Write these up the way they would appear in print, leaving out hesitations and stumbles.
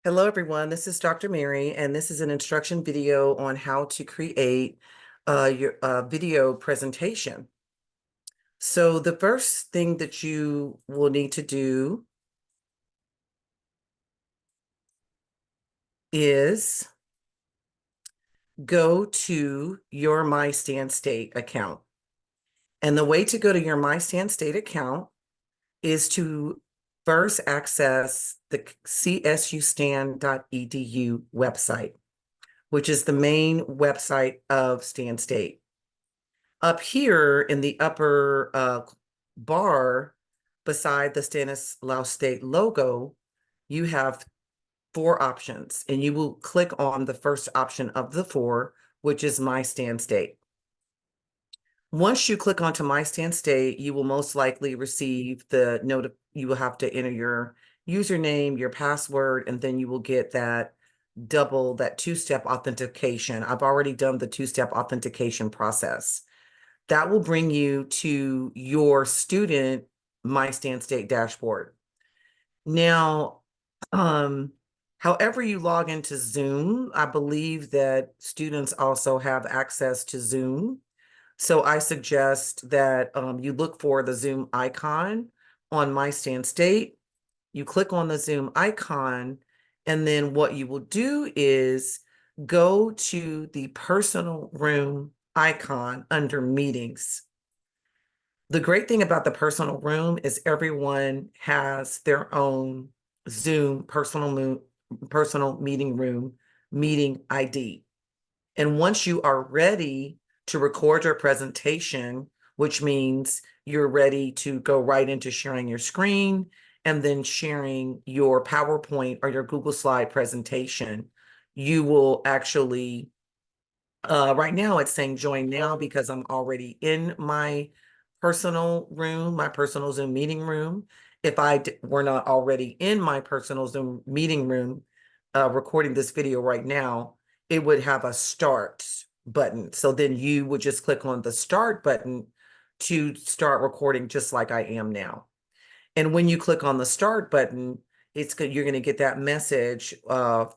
Hello, everyone. This is Dr. Mary, and this is an instruction video on how to create your video presentation. So the first thing that you will need to do is go to your MyStanState account. And the way to go to your MyStanState account is to first access the csustan.edu website, which is the main website of Stan State. Up here in the upper bar beside the Stanislaus State logo, you have four options, and you will click on the first option of the four, which is My Stan State. Once you click onto My Stan State, you will most likely receive the note. You will have to enter your username, your password, and then you will get that two-step authentication. I've already done the two-step authentication process. That will bring you to your student My Stan State dashboard. Now, however you log into Zoom, I believe that students also have access to Zoom. So I suggest that you look for the Zoom icon on My Stan State. You click on the Zoom icon, and then what you will do is go to the personal room icon under meetings. The great thing about the personal room is everyone has their own Zoom personal meeting room meeting ID. And once you are ready to record your presentation, which means you're ready to go right into sharing your screen and then sharing your PowerPoint or your Google Slide presentation, you will actually, right now it's saying join now because I'm already in my personal room, my personal Zoom meeting room. If I were not already in my personal Zoom meeting room, recording this video right now, it would have a start button. So then you would just click on the start button to start recording just like I am now. And when you click on the start button, you're going to get that message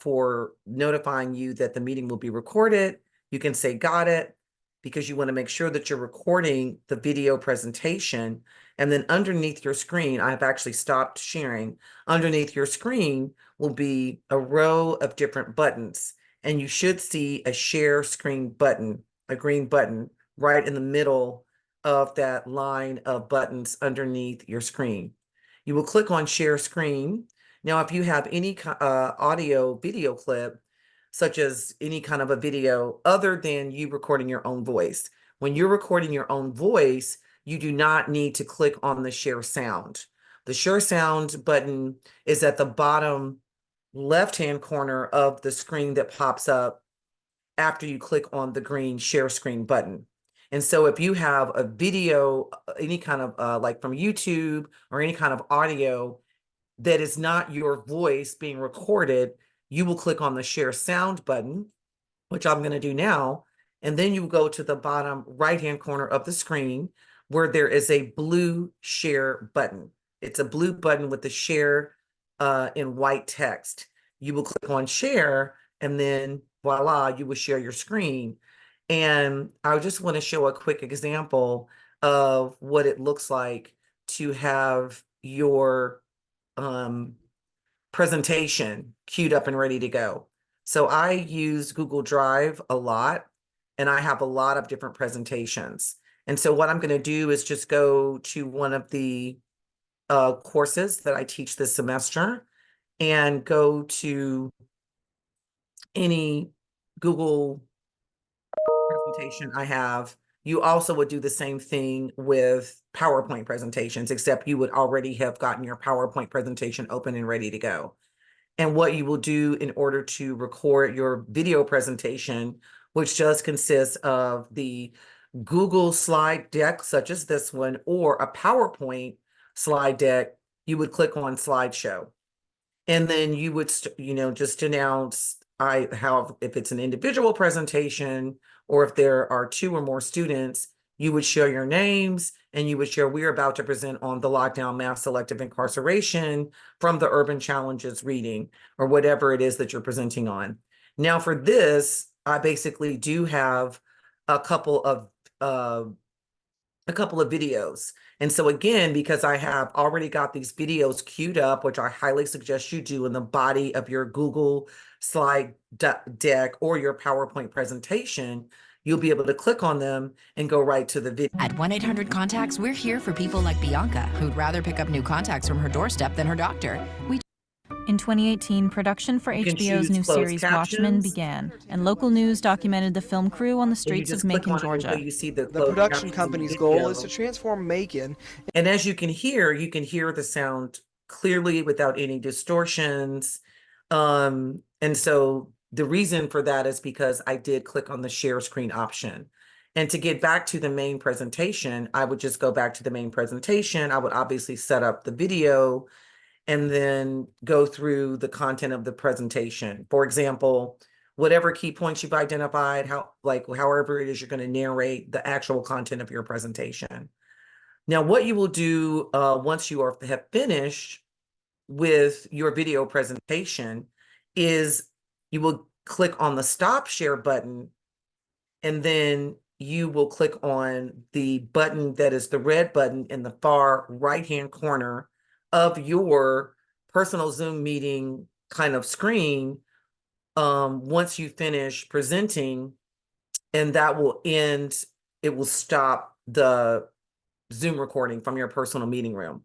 for notifying you that the meeting will be recorded. You can say got it, because you want to make sure that you're recording the video presentation. And then underneath your screen, I've actually stopped sharing. Underneath your screen will be a row of different buttons. And you should see a share screen button, a green button, right in the middle of that line of buttons underneath your screen. You will click on share screen. Now, if you have any audio video clip, such as any kind of a video other than you recording your own voice, when you're recording your own voice, you do not need to click on the share sound. The share sound button is at the bottom left-hand corner of the screen that pops up after you click on the green share screen button. And so if you have a video, any kind of like from YouTube or any kind of audio that is not your voice being recorded, you will click on the share sound button, which I'm going to do now. And then you go to the bottom right-hand corner of the screen where there is a blue share button. It's a blue button with the share in white text. You will click on share, and then voila, you will share your screen. And I just want to show a quick example of what it looks like to have your presentation queued up and ready to go. So I use Google Drive a lot, and I have a lot of different presentations. And so what I'm going to do is just go to one of the courses that I teach this semester and go to any Google presentation I have. You also would do the same thing with PowerPoint presentations, except you would already have gotten your PowerPoint presentation open and ready to go. And what you will do in order to record your video presentation, which does consist of the Google slide deck, such as this one, or a PowerPoint slide deck, you would click on slideshow. And then you would, just announce how, if it's an individual presentation or if there are two or more students, you would share your names and you would share, we're about to present on the lockdown, mass selective incarceration from the Urban Challenges reading, or whatever it is that you're presenting on. Now for this, I basically do have a couple of videos. And so again, because I have already got these videos queued up, which I highly suggest you do in the body of your Google slide deck or your PowerPoint presentation, you'll be able to click on them and go right to the video. At 1-800-CONTACTS, we're here for people like Bianca, who'd rather pick up new contacts from her doorstep than her doctor. In 2018, production for You can HBO's choose new closed series Watchmen captions. began, and local news documented the film crew on the And you streets just of click Macon, on it until Georgia. you see the The closed production captions company's video. goal is to transform Macon. And as you can hear the sound clearly without any distortions. And so the reason for that is because I did click on the share screen option. And to get back to the main presentation, I would just go back to the main presentation. I would obviously set up the video and then go through the content of the presentation. For example, whatever key points you've identified, however it is you're going to narrate the actual content of your presentation. Now, what you will do once you have finished with your video presentation is you will click on the stop share button, and then you will click on the button that is the red button in the far right-hand corner of your personal Zoom meeting kind of screen once you finish presenting, and that will end, it will stop the Zoom recording from your personal meeting room.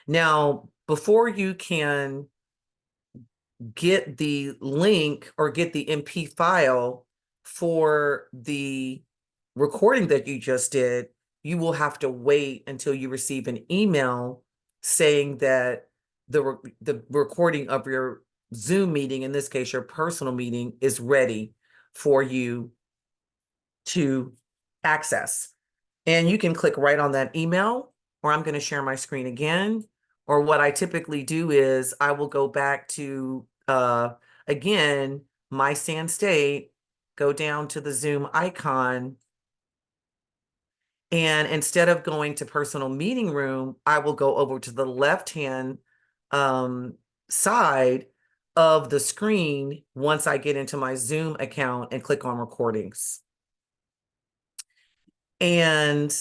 Now, before you can get the link or get the MP file for the recording that you just did, you will have to wait until you receive an email saying that the recording of your Zoom meeting, in this case, your personal meeting, is ready for you to access. And you can click right on that email, or I'm going to share my screen again. Or what I typically do is I will go back to, again, my Sand State, go down to the Zoom icon. And instead of going to personal meeting room, I will go over to the left-hand side of the screen once I get into my Zoom account and click on recordings. And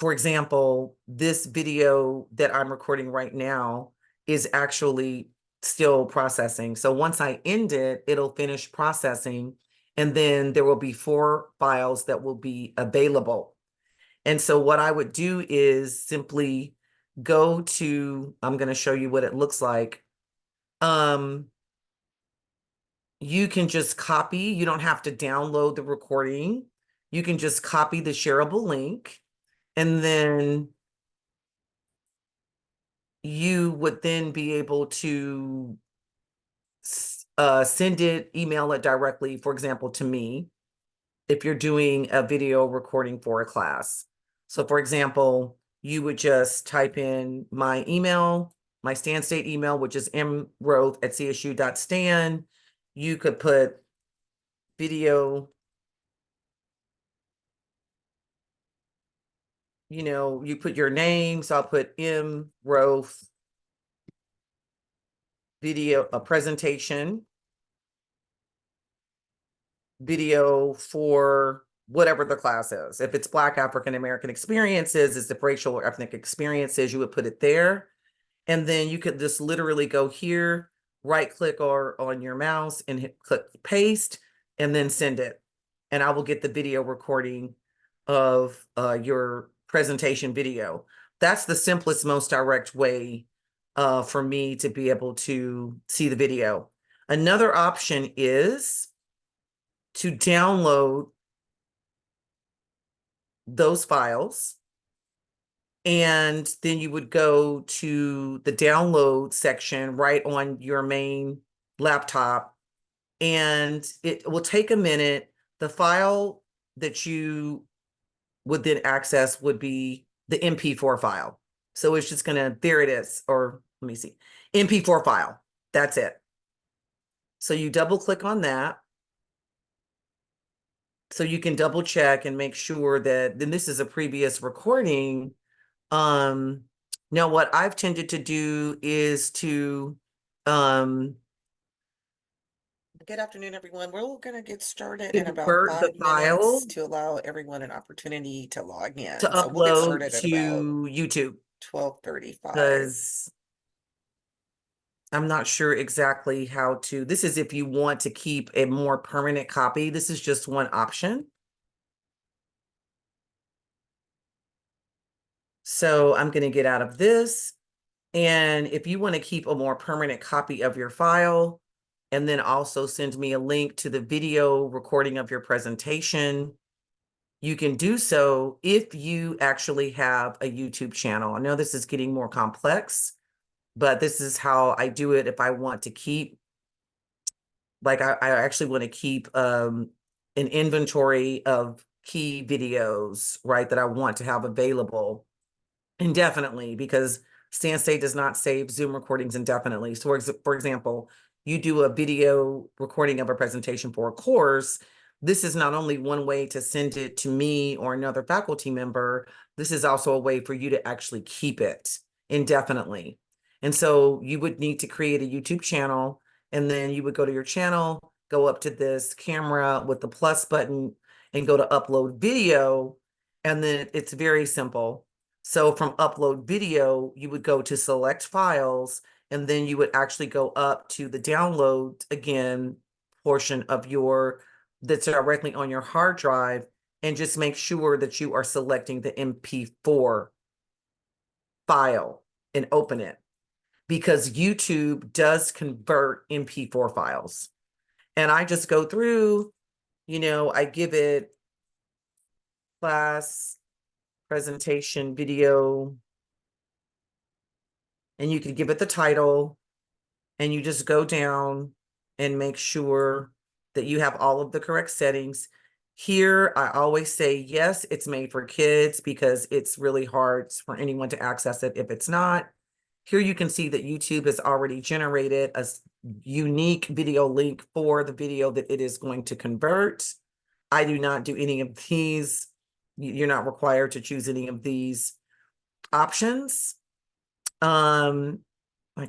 for example, this video that I'm recording right now is actually still processing. So once I end it, it'll finish processing, and then there will be 4 files that will be available. And so what I would do is simply go to, I'm going to show you what it looks like. You can just copy, you don't have to download the recording. You can just copy the shareable link, and then you would then be able to send it, email it directly, for example, to me, if you're doing a video recording for a class. So for example, you would just type in my email, my Stan State email, which is mroth@csu.stan. You could put video, you put your name. So I'll put M. Roth video, a presentation video for whatever the class is. If it's Black African American experiences, it's the racial or ethnic experiences, you would put it there. And then you could just literally go here, right click or on your mouse and click paste, and then send it. And I will get the video recording of your presentation video. That's the simplest, most direct way for me to be able to see the video. Another option is to download those files, and then you would go to the download section right on your main laptop, and it will take a minute. The file that you would then access would be the MP4 file. So it's just gonna, there it is, or let me see, MP4 file, that's it. So you double click on that. So you can double check and make sure that then this is a previous recording Now what I've tended to do is to, good afternoon, everyone. We're going to get started in about Convert the 5 file minutes to allow everyone an opportunity to log in. to So we'll get upload started at about to YouTube 12:35. because I'm not sure exactly how to, this is if you want to keep a more permanent copy. This is just one option. So I'm going to get out of this. And if you want to keep a more permanent copy of your file, and then also send me a link to the video recording of your presentation, you can do so if you actually have a YouTube channel. I know this is getting more complex, but this is how I do it if I want to keep, like I actually want to keep an inventory of key videos, right, that I want to have available indefinitely, because Stan State does not save Zoom recordings indefinitely. So for example, you do a video recording of a presentation for a course. This is not only one way to send it to me or another faculty member, this is also a way for you to actually keep it indefinitely. And so you would need to create a YouTube channel, and then you would go to your channel, go up to this camera with the plus button and go to upload video. And then it's very simple. So from upload video, you would go to select files, and then you would actually go up to the download again portion of that's directly on your hard drive, and just make sure that you are selecting the MP4 file and open it, because YouTube does convert MP4 files. And I just go through, I give it class presentation video, and you can give it the title, and you just go down and make sure that you have all of the correct settings. Here, I always say, yes, it's made for kids, because it's really hard for anyone to access it if it's not. Here you can see that YouTube has already generated a unique video link for the video that it is going to convert. I do not do any of these. You're not required to choose any of these options. I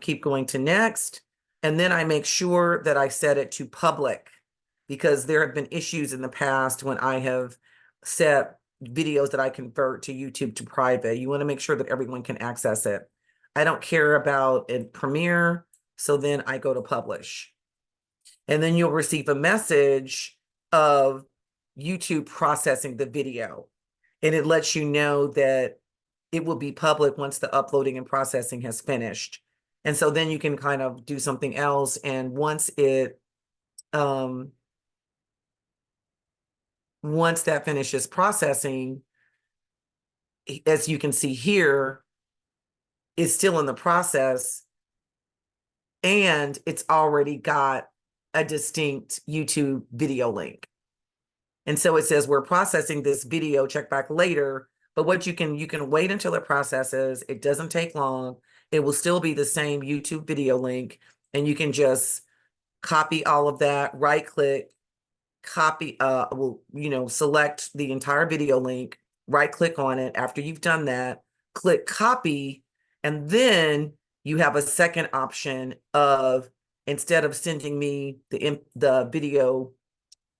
keep going to next, and then I make sure that I set it to public, because there have been issues in the past when I have set videos that I convert to YouTube to private. You want to make sure that everyone can access it. I don't care about it Premiere, so then I go to publish. And then you'll receive a message of YouTube processing the video, and it lets you know that it will be public once the uploading and processing has finished. And so then you can kind of do something else. And once that finishes processing, as you can see here, it's still in the process, and it's already got a distinct YouTube video link. And so it says, we're processing this video, check back later. But what you can wait until it processes. It doesn't take long. It will still be the same YouTube video link, and you can just copy all of that, right click, copy, select the entire video link, right click on it. After you've done that, click copy, and then you have a second option of, instead of sending me the video,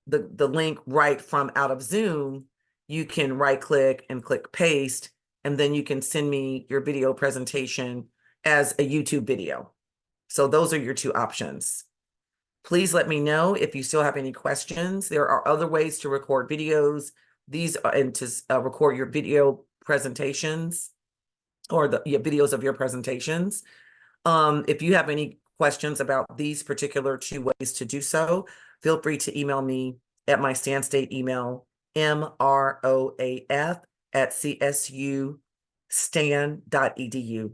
the link right from out of Zoom, you can right click and click paste, and then you can send me your video presentation as a YouTube video. So those are your two options. Please let me know if you still have any questions. There are other ways to record videos. These are, and to record your video presentations, or the videos of your presentations. If you have any questions about these particular two ways to do so, feel free to email me at my Stan State email, mroaf@csustan.edu.